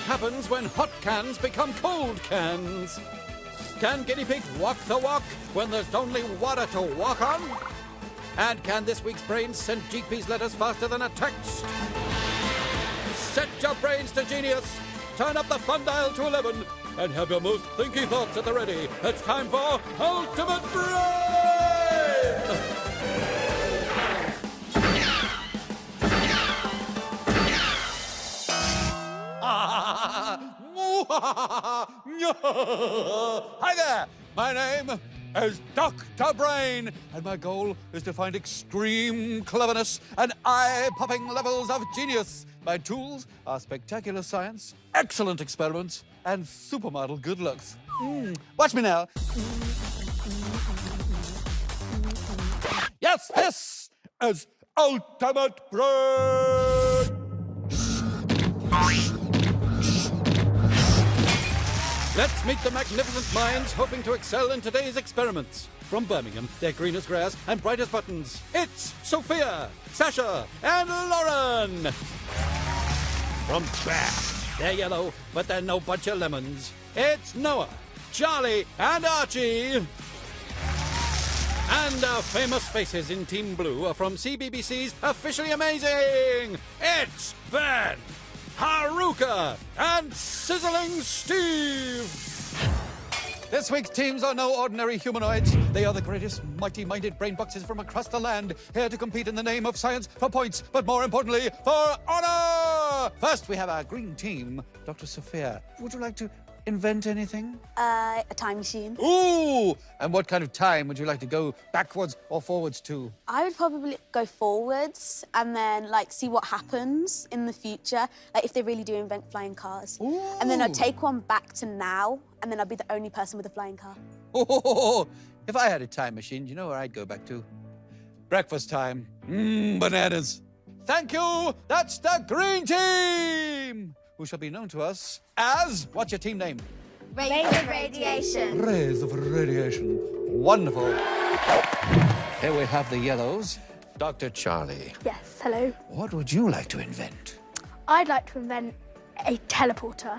What happens when hot cans become cold cans? Can guinea pigs walk the walk when there's only water to walk on? And can this week's brains send GP's letters faster than a text? Set your brains to genius, turn up the fun dial to 11, and have your most thinky thoughts at the ready. It's time for Ultimate Brain! Hi there! My name is Dr. Brain, and my goal is to find extreme cleverness and eye-popping levels of genius. My tools are spectacular science, excellent experiments, and supermodel good looks. Watch me now. Yes, this is Ultimate Brain! Let's meet the magnificent minds hoping to excel in today's experiments. From Birmingham, they're green as grass and bright as buttons. It's Sophia, Sasha, and Lauren. From Bath, they're yellow, but they're no bunch of lemons. It's Noah, Charlie, and Archie. And our famous faces in Team Blue are from CBBC's Officially Amazing. It's Ben, Haruka, and Sizzling Steve. This week's teams are no ordinary humanoids. They are the greatest mighty-minded brain boxes from across the land, here to compete in the name of science for points, but more importantly, for honor! First, we have our green team. Dr. Sophia, would you like to invent anything? A time machine. Ooh! And what kind of time would you like to go backwards or forwards to? I would probably go forwards and then, like, see what happens in the future. Like, if they really do invent flying cars. Ooh. And then I'd take one back to now, and then I'd be the only person with a flying car. Oh, if I had a time machine, you know where I'd go back to? Breakfast time. Bananas. Thank you. That's the green team, who shall be known to us as, what's your team name? Rays of radiation. Rays of radiation. Wonderful. Here we have the yellows. Dr. Charlie, Yes, hello. what would you like to invent? I'd like to invent a teleporter.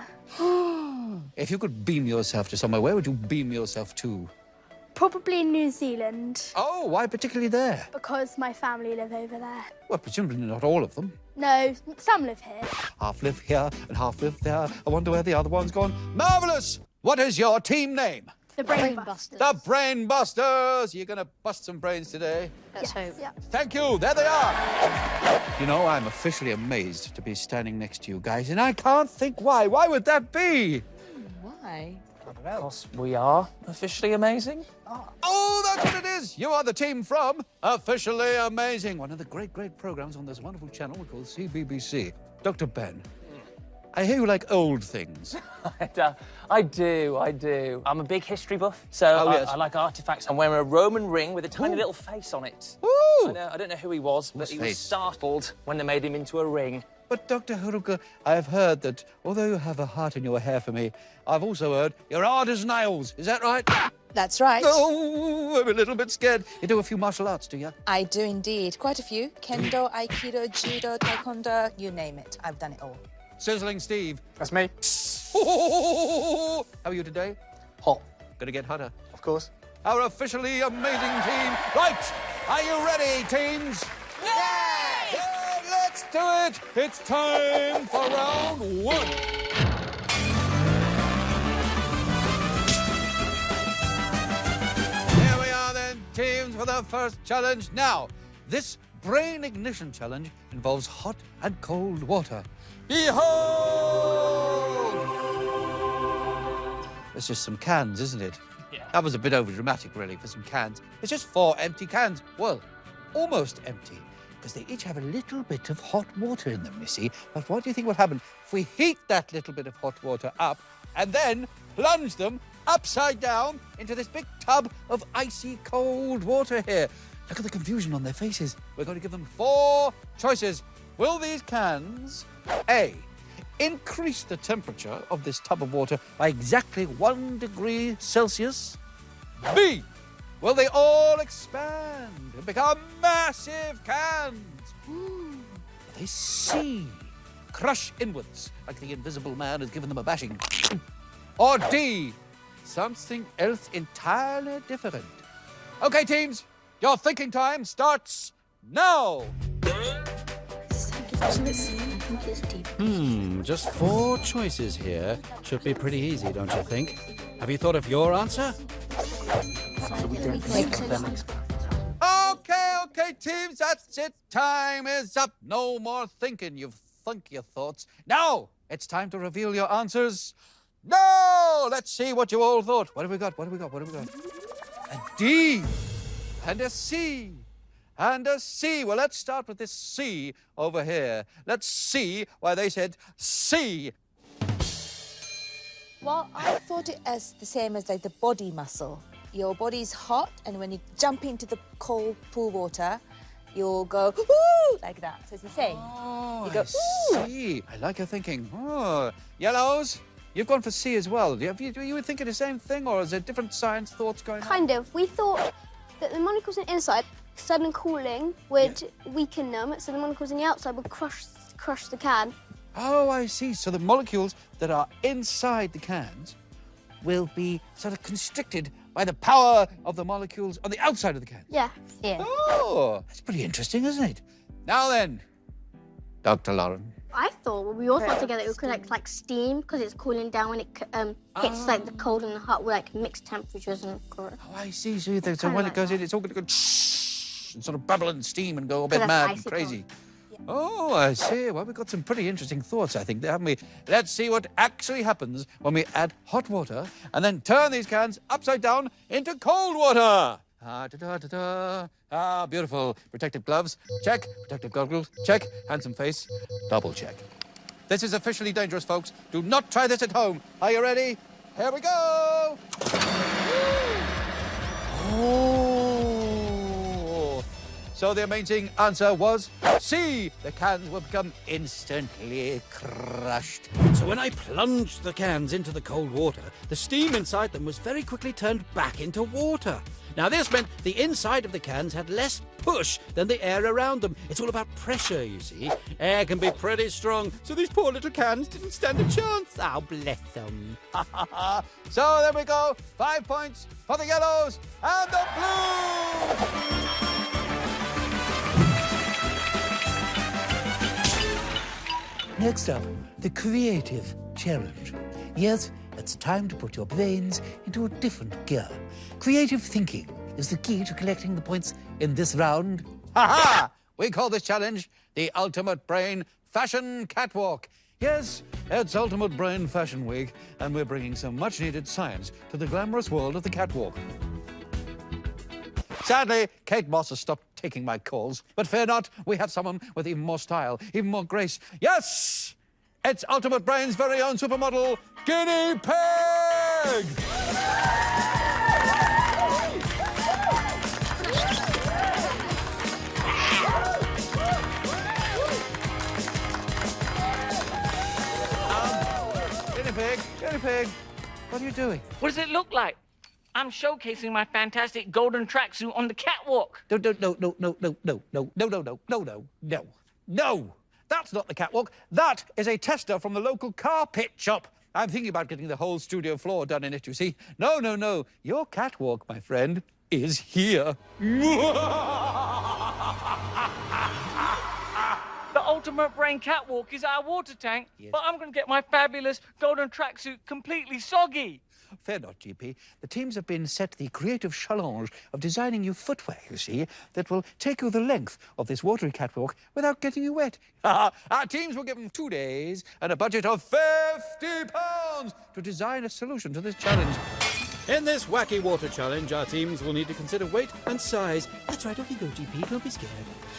If you could beam yourself to somewhere, where would you beam yourself to? Probably New Zealand, Oh, why particularly there? because my family live over there. Well, presumably not all of them. No, some live here. Half live here and half live there. I wonder where the other one's gone. Marvellous! What is your team name? The Brain Busters. The Brain Busters! You're gonna bust some brains today. Let's hope. Yeah. Thank you. There they are. You know, I'm officially amazed to be standing next to you guys, and I can't think why. Why would that be? Why? Because we are officially amazing. Oh, that's what it is. You are the team from Officially Amazing, one of the great programs on this wonderful channel we call CBBC. Dr. Ben, I hear you like old things. I do. I'm a big history buff, so yes. I like artifacts. I'm wearing a Roman ring with a tiny little face on it. Ooh! I don't know who he was, but Whose he face? was startled when they made him into a ring. But, Dr. Haruka, I've heard that although you have a heart in your hair for me, I've also heard you're hard as nails. Is that right? That's right. Oh, I'm a little bit scared. You do a few martial arts, do you? I do indeed. Quite a few. Kendo, Aikido, Judo, Taekwondo, you name it. I've done it all. Sizzling Steve. That's me. How are you today? Hot, Gonna get hotter. of course. Our officially amazing team. Right, are you ready, teams? Yay! Yeah, let's do it. It's time for round one. Here we are then, teams, for the first challenge. Now, this brain ignition challenge involves hot and cold water. Behold! It's just some cans, isn't it? Yeah. That was a bit overdramatic, really, for some cans. It's just 4 empty cans. Well, almost empty, because they each have a little bit of hot water in them, you see. But what do you think will happen if we heat that little bit of hot water up and then plunge them upside down into this big tub of icy cold water here? Look at the confusion on their faces. We're going to give them 4 choices. Will these cans, A, increase the temperature of this tub of water by exactly 1 degree Celsius? B, will they all expand and become massive cans? Will they C, crush inwards, like the invisible man has given them a bashing. Or D, something else entirely different. Okay, teams, your thinking time starts now. Just 4 choices here. Should be pretty easy, don't you think? Have you thought of your answer? Okay, teams, that's it. Time is up. No more thinking. You've thunk your thoughts. Now, it's time to reveal your answers. No! Let's see what you all thought. What have we got? A D and a C and a C. Well, let's start with this C over here. Let's see why they said C. Well, I thought it as the same as like the body muscle. Your body's hot, and when you jump into the cold pool water, you'll go woo like that. So it's the same. Oh, you go, I see. I like your thinking. Oh, yellows, you've gone for C as well. You were thinking the same thing, or is there different science thoughts going on? Kind of. We thought that the molecules on the inside, sudden cooling would weaken them, so the molecules on the outside would crush the can. Oh, I see. So the molecules that are inside the cans will be sort of constricted by the power of the molecules on the outside of the can. Yeah. Oh, that's pretty interesting, isn't it? Now then, Dr. Lauren. I thought, we all thought together it would collect like steam because it's cooling down when it hits like the cold and the hot with like mixed temperatures and. Oh, I see. So when it goes in, it's all going to go and sort of bubble and steam and go a bit mad and crazy. Oh, I see. Well, we've got some pretty interesting thoughts, I think, haven't we? Let's see what actually happens when we add hot water and then turn these cans upside down into cold water. Ah, beautiful. Protective gloves, check. Protective goggles, check. Handsome face, double check. This is officially dangerous, folks. Do not try this at home. Are you ready? Here we go. Oh. So the amazing answer was C. The cans will become instantly crushed. So when I plunged the cans into the cold water, the steam inside them was very quickly turned back into water. Now this meant the inside of the cans had less push than the air around them. It's all about pressure, you see. Air can be pretty strong, so these poor little cans didn't stand a chance. Oh, bless them. So there we go. 5 points for the yellows and the blues. Next up, the creative challenge. Yes, it's time to put your brains into a different gear. Creative thinking is the key to collecting the points in this round. Ha-ha! We call this challenge the Ultimate Brain Fashion Catwalk. Yes, it's Ultimate Brain Fashion Week, and we're bringing some much-needed science to the glamorous world of the catwalk. Sadly, Kate Moss has stopped taking my calls. But fear not, we have someone with even more style, even more grace. Yes! It's Ultimate Brain's very own supermodel, Guinea Pig! Guinea Pig, what are you doing? What does it look like? I'm showcasing my fantastic golden tracksuit on the catwalk. No. That's not the catwalk. That is a tester from the local car pit shop. I'm thinking about getting the whole studio floor done in it, you see. No. Your catwalk, my friend, is here. The Ultimate Brain catwalk is our water tank, but I'm going to get my fabulous golden tracksuit completely soggy. Fear not, GP. The teams have been set the creative challenge of designing you footwear, you see, that will take you the length of this watery catwalk without getting you wet. Our teams were given 2 days and a budget of £50 to design a solution to this challenge. In this wacky water challenge, our teams will need to consider weight and size. That's right, off you go, GP, don't be scared.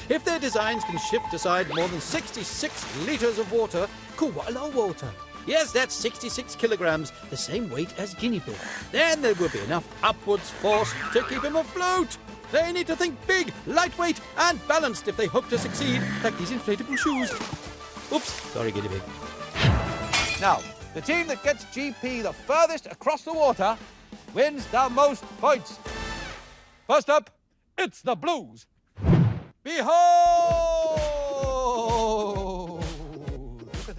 If their designs can shift aside more than 66 litres of water, water. Yes, that's 66 kilograms, the same weight as Guinea Pig. Then there will be enough upwards force to keep him afloat. They need to think big, lightweight, and balanced if they hope to succeed, like these inflatable shoes. Oops, sorry, Guinea Pig. Now, the team that gets GP the furthest across the water wins the most points. First up, it's the Blues. Behold! Look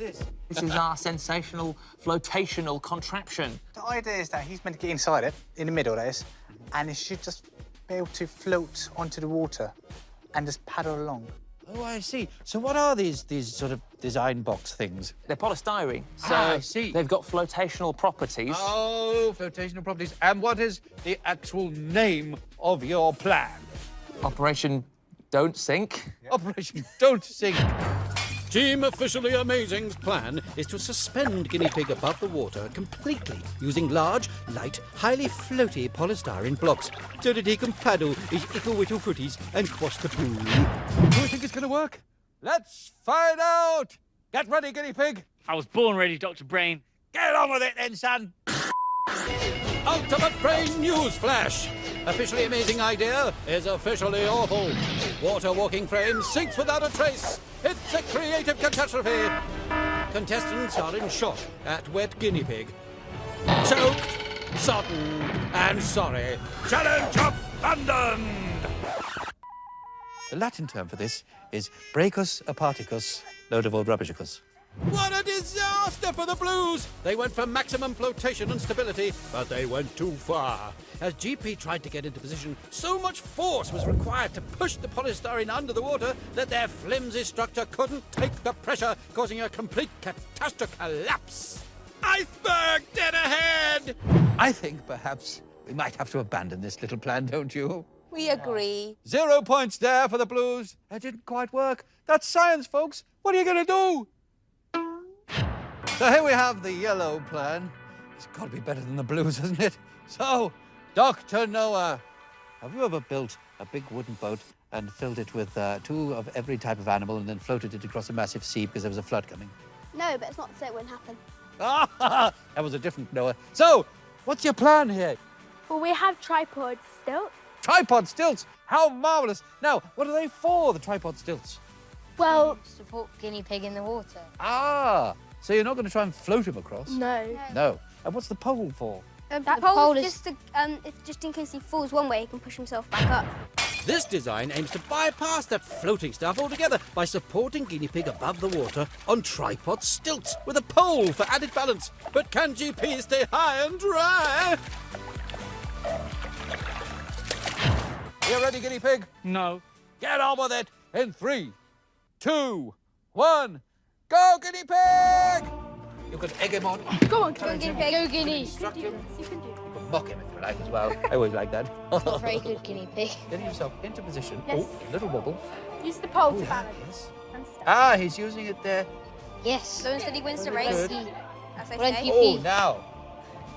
This is our sensational flotational contraption. The idea is that he's meant to get inside it, in the middle, that is, and he should just be able to float onto the water and just paddle along. Oh, I see. So what are these sort of design box things? They're polystyrene, so I see. they've got flotational properties. Oh, flotational properties. And what is the actual name of your plan? Operation Don't Sink. Operation Don't Sink. Team Officially Amazing's plan is to suspend Guinea Pig above the water completely using large, light, highly floaty polystyrene blocks so that he can paddle his ickle-whittle footies and cross the pool. Do you think it's going to work? Let's find out. Get ready, Guinea Pig. I was born ready, Dr. Brain. Get on with it then, son. Ultimate Brain News Flash! Officially Amazing idea is officially awful. Water walking frame sinks without a trace. It's a creative catastrophe. Contestants are in shock at wet guinea pig. Soaked, sodden, and sorry. Challenge abandoned! The Latin term for this is brachus aparticus, load of old rubbishicus. What a disaster for the Blues! They went for maximum flotation and stability, but they went too far. As GP tried to get into position, so much force was required to push the polystyrene under the water that their flimsy structure couldn't take the pressure, causing a complete catastrophic collapse. Iceberg dead ahead! I think perhaps we might have to abandon this little plan, don't you? We agree. 0 points there for the Blues. That didn't quite work. That's science, folks. What are you going to do? So here we have the yellow plan. It's got to be better than the Blues, hasn't it? So, Dr. Noah, have you ever built a big wooden boat and filled it with 2 of every type of animal and then floated it across a massive sea because there was a flood coming? No, but it's not to say it won't happen. That was a different Noah. So, what's your plan here? Well, we have tripod stilts. Tripod stilts. How marvellous. Now, what are they for, the tripod stilts? Well, Support guinea pig in the water. Ah, so you're not going to try and float him across? no. No. And what's the pole for? That pole is just in case he falls one way, he can push himself back up. This design aims to bypass that floating stuff altogether by supporting guinea pig above the water on tripod stilts with a pole for added balance. But can GP stay high and dry? You ready, Guinea Pig? No. Get on with it in 3, 2, 1. Go, Guinea Pig! You can egg him on. Go on, Guinea Pig. Go, Guinea. Instruct him. You can do it. You can mock him if you like as well. I always like that. Not very good guinea pig. Getting yourself into position. Yes. Oh, a little wobble. Use the pole Oh, to yeah, balance. yes. And stuff. Ah, he's using it there. Yes. So instead he wins the Very race, good. as I Well, say. you- Oh, now.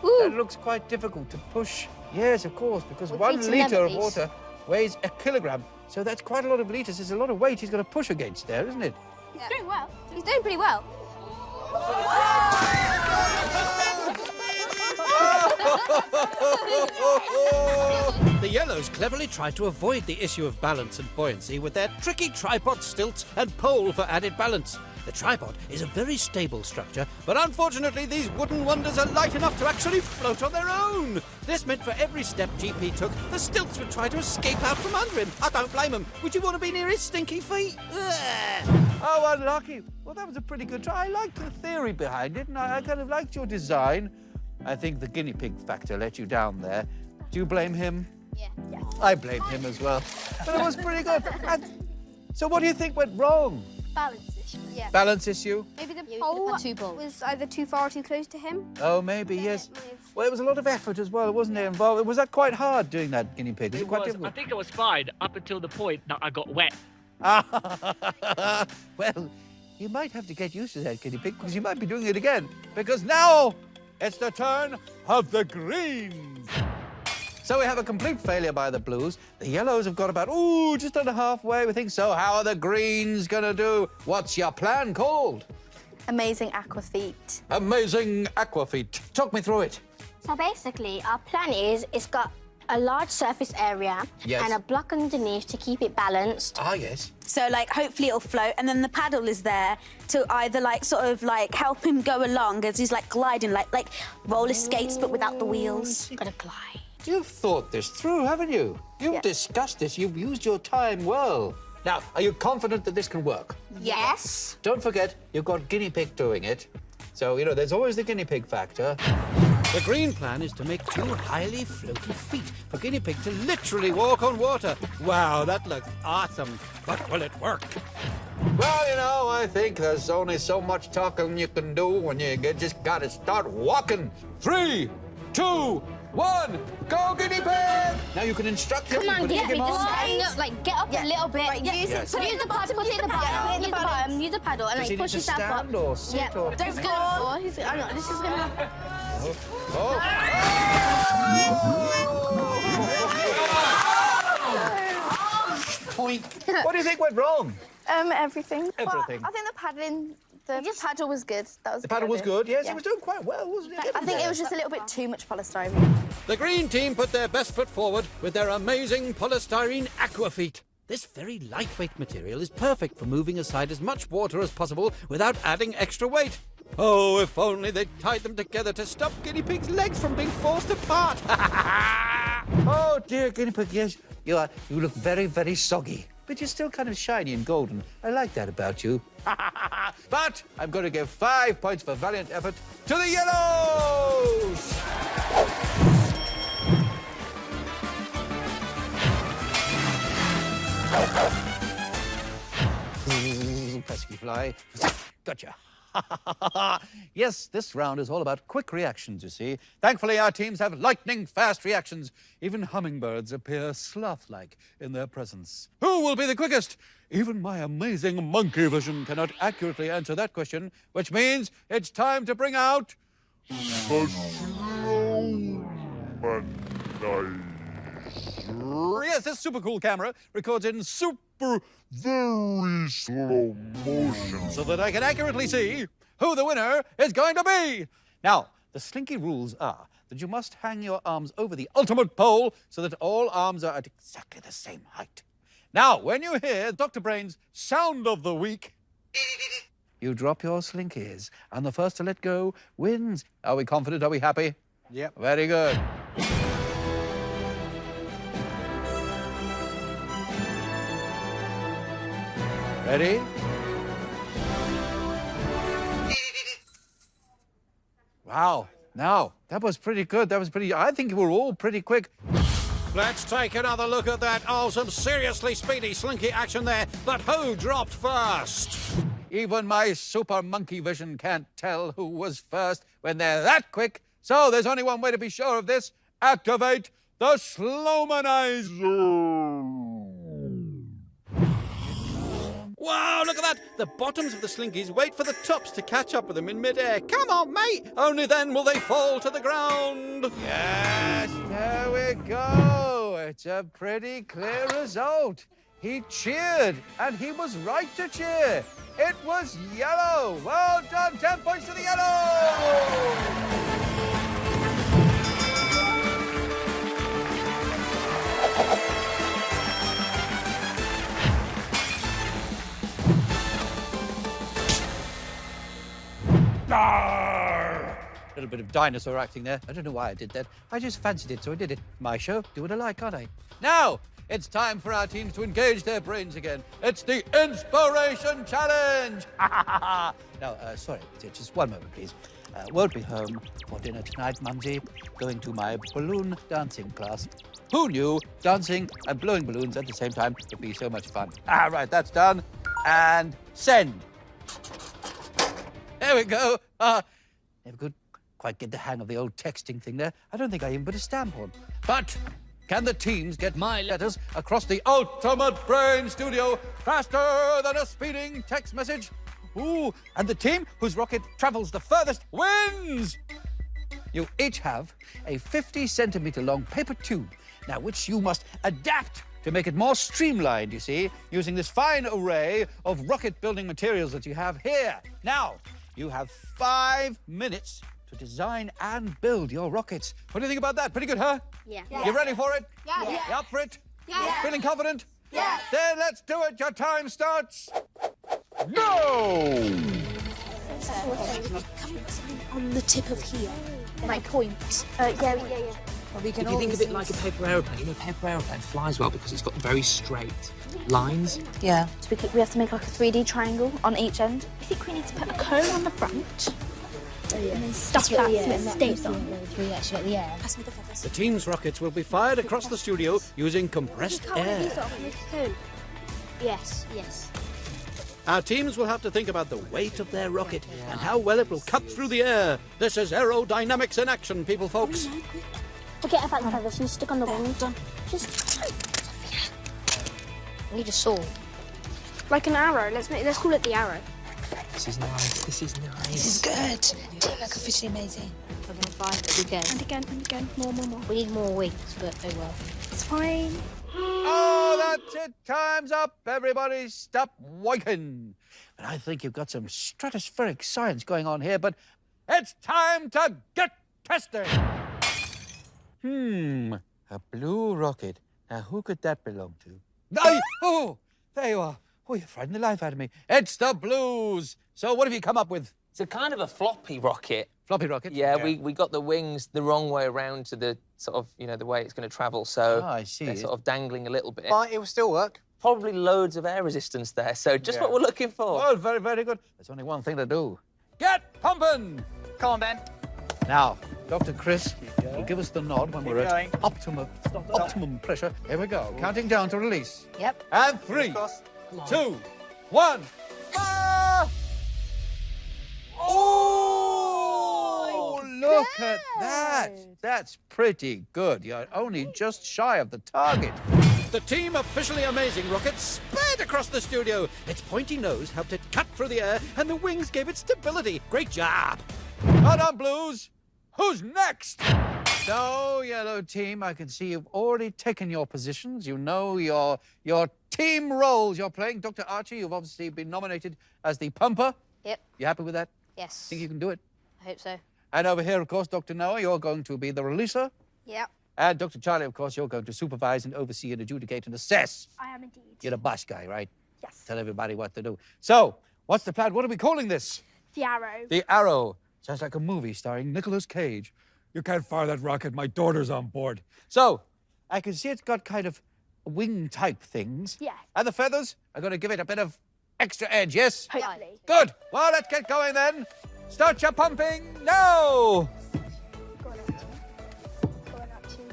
Ooh. That looks quite difficult to push. Yes, of course, because We'll 1 beat him litre then, of please. water weighs a kilogram. So that's quite a lot of litres. There's a lot of weight he's got to push against there, isn't it? He's doing well. He's doing pretty well. The yellows cleverly tried to avoid the issue of balance and buoyancy with their tricky tripod stilts and pole for added balance. The tripod is a very stable structure, but unfortunately these wooden wonders are light enough to actually float on their own. This meant for every step GP took, the stilts would try to escape out from under him. I don't blame him. Would you want to be near his stinky feet? Ugh. Oh, unlucky. Well, that was a pretty good try. I liked the theory behind it, and I kind of liked your design. I think the guinea pig factor let you down there. Do you blame him? Yeah. I blame him as well. But it was pretty good. And so what do you think went wrong? Balance issue. Yeah. Balance issue? Maybe the Yeah, pole the 2 balls. was either too far or too close to him. Oh, maybe, yes. It might have- Well, it was a lot of effort as well, wasn't it, involved? Was that quite hard, doing that guinea pig? Was it quite I difficult? think it was fine up until the point that I got wet. Well, you might have to get used to that, guinea pig, because you might be doing it again. Because now it's the turn of the greens. So we have a complete failure by the Blues. The Yellows have got about, just under halfway. We think so. How are the Greens going to do? What's your plan called? Amazing aqua feet. Amazing Aquafeet. Talk me through it. So basically, our plan is it's got a large surface area Yes. and a block underneath to keep it balanced. Ah, yes. So, like, hopefully it'll float, and then the paddle is there to either, like, sort of, like, help him go along as he's, like, gliding, like roller skates, but without the wheels. Gotta glide. You've thought this through, haven't you? You've Yeah. discussed this. You've used your time well. Now, are you confident that this can work? Yes. Don't forget, you've got guinea pig doing it. So, you know, there's always the guinea pig factor. The green plan is to make 2 highly floaty feet for guinea pig to literally walk on water. Wow, that looks awesome. But will it work? Well, you know, I think there's only so much talking you can do when you just gotta start walking. 3, 2, 1, go guinea pig! Now you can instruct him. Come on, you can get take him me. on. Just like get up a little bit. Right, use Yes. so use the paddle, push it at the bottom, use the bottom, use the paddle, and Does he like need push to yourself up. stand or sit Yeah. or... Don't fall. I know, this is gonna. Oh. Point. What do you think went wrong? Everything. Everything. Well, I think the paddle was good. That was The paddle was good, yes, Yeah. it was doing quite well, wasn't it? I think it was just a little bit too much polystyrene. The green team put their best foot forward with their amazing polystyrene aqua feet. This very lightweight material is perfect for moving aside as much water as possible without adding extra weight. Oh, if only they'd tied them together to stop guinea pig's legs from being forced apart. Oh, dear guinea pig, yes. You look very, very soggy. But you're still kind of shiny and golden. I like that about you. But I'm going to give 5 points for valiant effort to the yellows! Pesky fly. Gotcha. Yes, this round is all about quick reactions, you see. Thankfully, our teams have lightning-fast reactions. Even hummingbirds appear sloth-like in their presence. Who will be the quickest? Even my amazing monkey vision cannot accurately answer that question, which means it's time to bring out... Yes, this super cool camera records in very slow motion so that I can accurately see who the winner is going to be. Now, the slinky rules are that you must hang your arms over the ultimate pole so that all arms are at exactly the same height. Now, when you hear Dr. Brain's sound of the week, you drop your slinkies, and the first to let go wins. Are we confident? Are we happy? Yep. Very good. Ready? Wow. Now, that was pretty good. I think we're all pretty quick. Let's take another look at that. Oh, some seriously speedy slinky action there. But who dropped first? Even my super monkey vision can't tell who was first when they're that quick. So there's only one way to be sure of this. Activate the Slowmanizer. Wow, look at that! The bottoms of the slinkies wait for the tops to catch up with them in midair. Come on, mate! Only then will they fall to the ground. Yes, there we go. It's a pretty clear result. He cheered, and he was right to cheer. It was yellow. Well done. 10 points to the yellow. A little bit of dinosaur acting there. I don't know why I did that. I just fancied it, so I did it. My show. Do what I like, can't I? Now, it's time for our teams to engage their brains again. It's the Inspiration Challenge! Now, sorry, just one moment, please. Won't be home for dinner tonight, Mumsy. Going to my balloon dancing class. Who knew dancing and blowing balloons at the same time would be so much fun? Ah, right, that's done. And send. There we go. Never could quite get the hang of the old texting thing there. I don't think I even put a stamp on. But can the teams get my letters across the Ultimate Brain Studio faster than a speeding text message? Ooh, and the team whose rocket travels the furthest wins! You each have a 50-centimeter long paper tube, now which you must adapt to make it more streamlined, you see, using this fine array of rocket-building materials that you have here. Now, you have 5 minutes to design and build your rockets. What do you think about that? Pretty good, huh? Yeah. You ready for it? Yeah. You up for it? Yeah. Feeling confident? Yeah. Then let's do it. Your time starts. Go! On the tip of here. My point. Yeah. Well, we can If you think of it like a use- paper aeroplane, you know, paper aeroplane flies well because it's got very straight lines. Yeah. So we have to make like a 3D triangle on each end. I think we need to put a cone on the front. And then stuff that so it stays on. Pass me the feathers. The team's rockets will be fired across the studio using compressed air. Yes. Our teams will have to think about the weight of their rocket and how well it will cut through the air. This is aerodynamics in action, people folks. Forget about the feathers, you stick on the wings. Just... I need a saw. Like an arrow. Let's call it the arrow. This is nice. This is nice. This is good. Team look officially amazing. We're going to fight it again. And again. More. We need more wings, but oh well. It's fine. Oh, that's it. Time's up. Everybody stop working. And I think you've got some stratospheric science going on here, but it's time to get testing. A blue rocket. Now, who could that belong to? Oh, there you are. Oh, you're frightening the life out of me. It's the Blues. So what have you come up with? It's a kind of a floppy rocket. Floppy rocket? Yeah, we got the wings the wrong way around to the sort of, the way it's going to travel. So I see. they're sort of dangling a little bit. But it will still work. Probably loads of air resistance there. So just what we're looking for. Oh, very, very good. There's only one thing to do. Get pumping! Come on, Ben. Now, Dr. Chris will give us the nod when we're going. at optimum pressure. Here we go. Counting down to release. Yep. And 3, 2, 1, fire! Oh, look at that. That's pretty good. You're only just shy of the target. The team officially amazing rocket sped across the studio. Its pointy nose helped it cut through the air, and the wings gave it stability. Great job. Well done, Blues. Who's next? So, Yellow Team, I can see you've already taken your positions. You know your team roles. You're playing Dr. Archie. You've obviously been nominated as the pumper. Yep. You happy with that? Yes. Think you can do it? I hope so. And over here, of course, Dr. Noah, you're going to be the releaser. Yep. And Dr. Charlie, of course, you're going to supervise and oversee and adjudicate and assess. I am indeed. You're the boss guy, right? Yes. Tell everybody what to do. So, what's the plan? What are we calling this? The arrow. The Arrow. Sounds like a movie starring Nicolas Cage. You can't fire that rocket. My daughter's on board. So, I can see it's got kind of wing-type things. Yeah. And the feathers are going to give it a bit of extra edge, yes? Hopefully. Good. Well, let's get going then. Start your pumping now. Go on, Archie.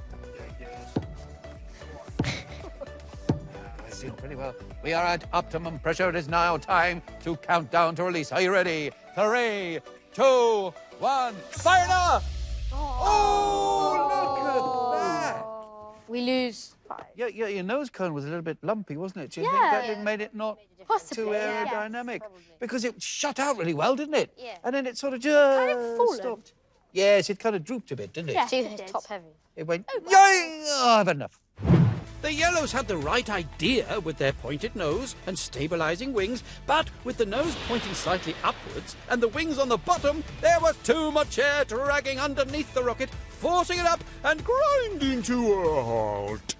That's doing pretty well. We are at optimum pressure. It is now time to count down to release. Are you ready? 3, 2, 1, fire now! Oh, look at that! We lose. Your nose cone was a little bit lumpy, wasn't it? Do you think Yeah. that made it not Possibly, too yeah. aerodynamic? Because it shot out really well, didn't it? Yeah. And then it sort of just kind of fallen. stopped. Yes, it kind of drooped a bit, didn't it? Yeah. Too It did. top heavy. It went, yoing! Oh, I've had enough. The Yellows had the right idea with their pointed nose and stabilizing wings, but with the nose pointing slightly upwards and the wings on the bottom, there was too much air dragging underneath the rocket, forcing it up and grinding to a halt.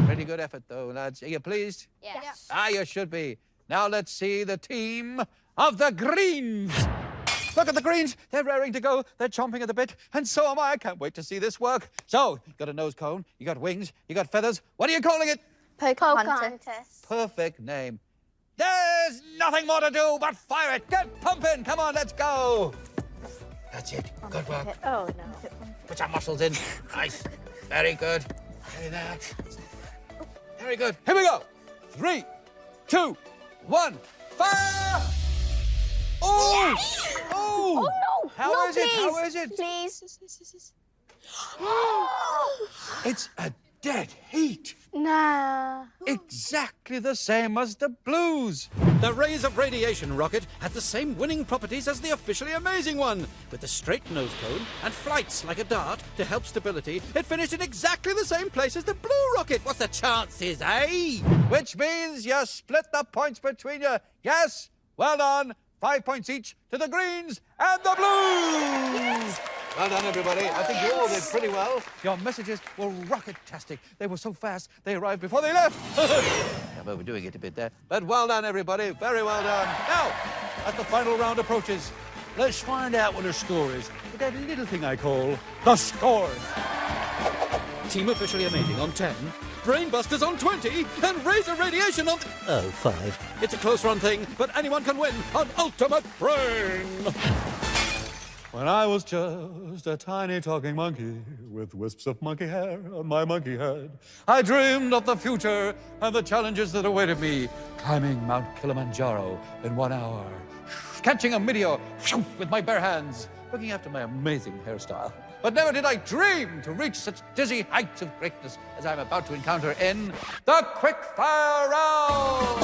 Pretty good effort, though, lads. Are you pleased? Yes. Ah, you should be. Now let's see the team of the Greens. Look at the Greens. They're raring to go. They're chomping at the bit. And so am I. I can't wait to see this work. So, you got a nose cone, you got wings, you got feathers. What are you calling it? Pocahontas. Perfect name. There's nothing more to do but fire it. Get pumping. Come on, let's go. That's it. Good work. Oh, no. Put your muscles in. Nice. Very good. Very that. Very good. Here we go. 3, 2, 1. Fire! Oh! Yes! Oh! Oh, no. How No, is it? How please. is it? Please. It's a dead heat. Nah. Exactly the same as the Blues. The Rays of Radiation rocket had the same winning properties as the officially amazing one. With the straight nose cone and flights like a dart to help stability, it finished in exactly the same place as the Blue rocket. What's the chances, eh? Which means you split the points between you. Yes? Well done. 5 points each to the Greens and the Blues. Yes. Well done, everybody. I think you all did pretty well. Your messages were rocket-tastic. They were so fast, they arrived before they left. I'm overdoing it a bit there. But well done, everybody. Very well done. Now, as the final round approaches, let's find out what the score is with that little thing I call the scores. Team officially amazing on 10, Brainbusters on 20, and Razor Radiation on 5. It's a close run thing, but anyone can win on Ultimate Brain. When I was just a tiny talking monkey with wisps of monkey hair on my monkey head, I dreamed of the future and the challenges that awaited me, climbing Mount Kilimanjaro in 1 hour, catching a meteor with my bare hands, looking after my amazing hairstyle. But never did I dream to reach such dizzy heights of greatness as I'm about to encounter in the quickfire round!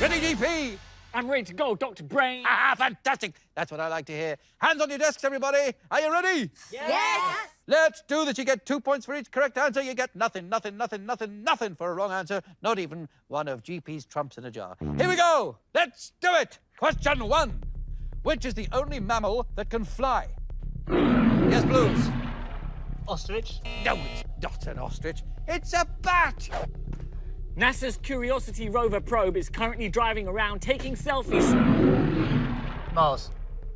Ready, GP? I'm ready to go, Dr. Brain. Ah, fantastic. That's what I like to hear. Hands on your desks, everybody. Are you ready? Yes. Let's do this. You get 2 points for each correct answer. You get nothing for a wrong answer. Not even one of GP's trumps in a jar. Here we go. Let's do it. Question 1. Which is the only mammal that can fly? Yes, Blues. Ostrich. No, it's not an ostrich. It's a bat. NASA's Curiosity rover probe is currently driving around taking selfies. Mars.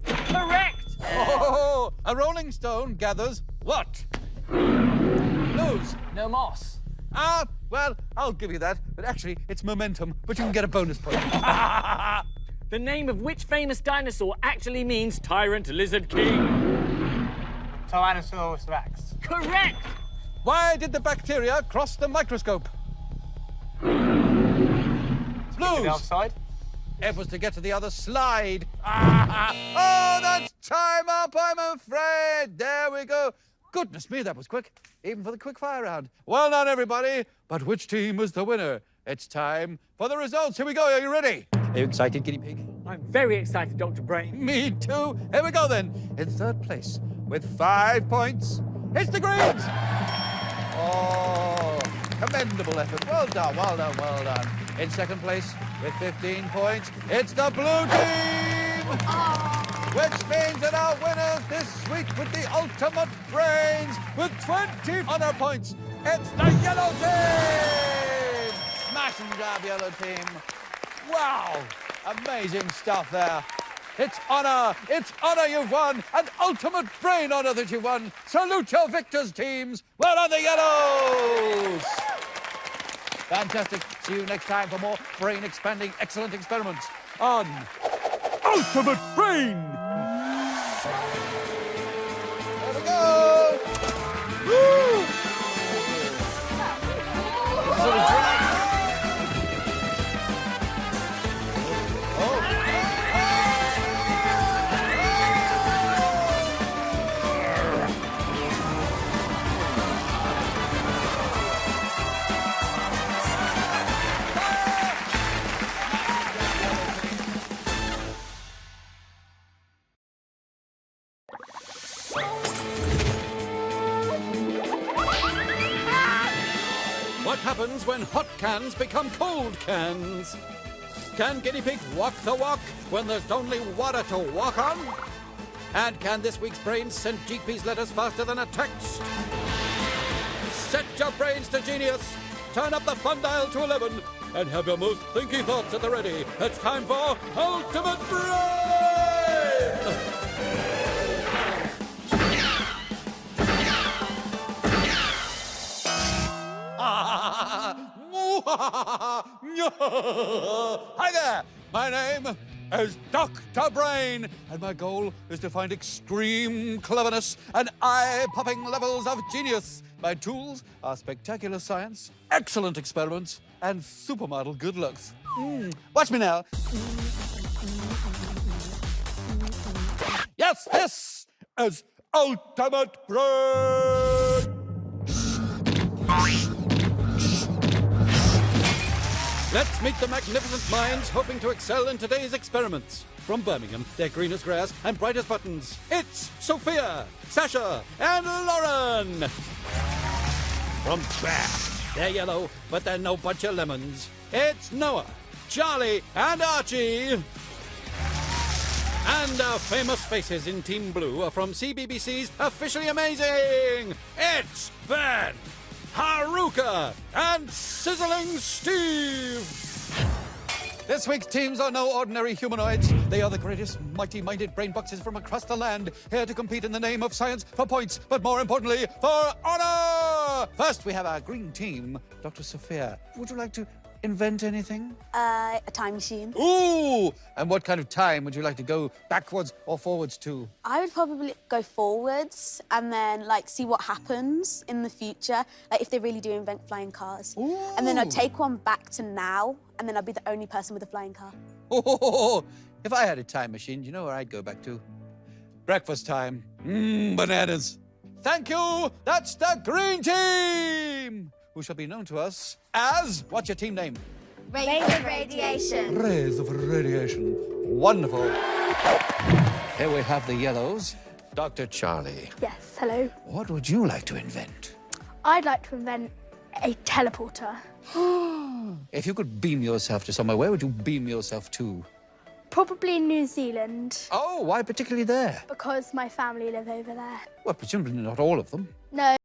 Correct! Oh, a rolling stone gathers what? Blues. No moss. Ah, well, I'll give you that. But actually, it's momentum. But you can get a bonus point. The name of which famous dinosaur actually means Tyrant Lizard King? Tyrannosaurus Rex. Correct! Why did the bacteria cross the microscope? Blues. The outside. It was to get to the other slide. Oh, that's time up, I'm afraid. There we go. Goodness me, that was quick. Even for the quick fire round. Well done, everybody. But which team was the winner? It's time for the results. Here we go. Are you ready? Are you excited, guinea pig? I'm very excited, Dr. Brain. Me too. Here we go then. In third place with 5 points, it's the Greens. Oh, commendable effort. Well done, well done, well done. In second place with 15 points, it's the Blue Team. Which means that our winners this week with the ultimate brains with 20 honor points, it's the Yellow Team. Smash and grab, Yellow Team. Wow, amazing stuff there. It's honor you've won, an ultimate brain honor that you've won. Salute your victors, teams. Well done, the Yellows. Fantastic. See you next time for more brain-expanding, excellent experiments on Ultimate Brain. There we go. Woo! Sort of drag. What happens when hot cans become cold cans? Can guinea pigs walk the walk when there's only water to walk on? And can this week's brains send GP's letters faster than a text? Set your brains to genius, turn up the fun dial to 11, and have your most thinky thoughts at the ready. It's time for Ultimate Brain! Hi there! My name is Dr. Brain, and my goal is to find extreme cleverness and eye-popping levels of genius. My tools are spectacular science, excellent experiments, and supermodel good looks. Watch me now. Yes, this is Ultimate Brain! Let's meet the magnificent minds hoping to excel in today's experiments. From Birmingham, they're green as grass and bright as buttons. It's Sophia, Sasha, and Lauren. From Bath, they're yellow, but they're no bunch of lemons. It's Noah, Charlie, and Archie. And our famous faces in Team Blue are from CBBC's Officially Amazing. It's Ben, Haruka, and Sizzling Steve. This week's teams are no ordinary humanoids. They are the greatest mighty-minded brain boxes from across the land, here to compete in the name of science for points, but more importantly, for honor! First, we have our green team. Dr. Sophia, would you like to invent anything? A time machine. Ooh! And what kind of time would you like to go backwards or forwards to? I would probably go forwards and then like see what happens in the future, like if they really do invent flying cars. And then I'd take one back to now, and then I'd be the only person with a flying car. Oh, if I had a time machine, you know where I'd go back to? Breakfast time. Bananas. Thank you. That's the green team, who shall be known to us as, what's your team name? Rays of radiation. Rays of radiation. Wonderful. Here we have the yellows. Dr. Charlie, Yes, hello. what would you like to invent? I'd like to invent a teleporter. If you could beam yourself to somewhere, where would you beam yourself to? Probably New Zealand, Oh, why particularly there? because my family live over there. Well, presumably not all of them. No,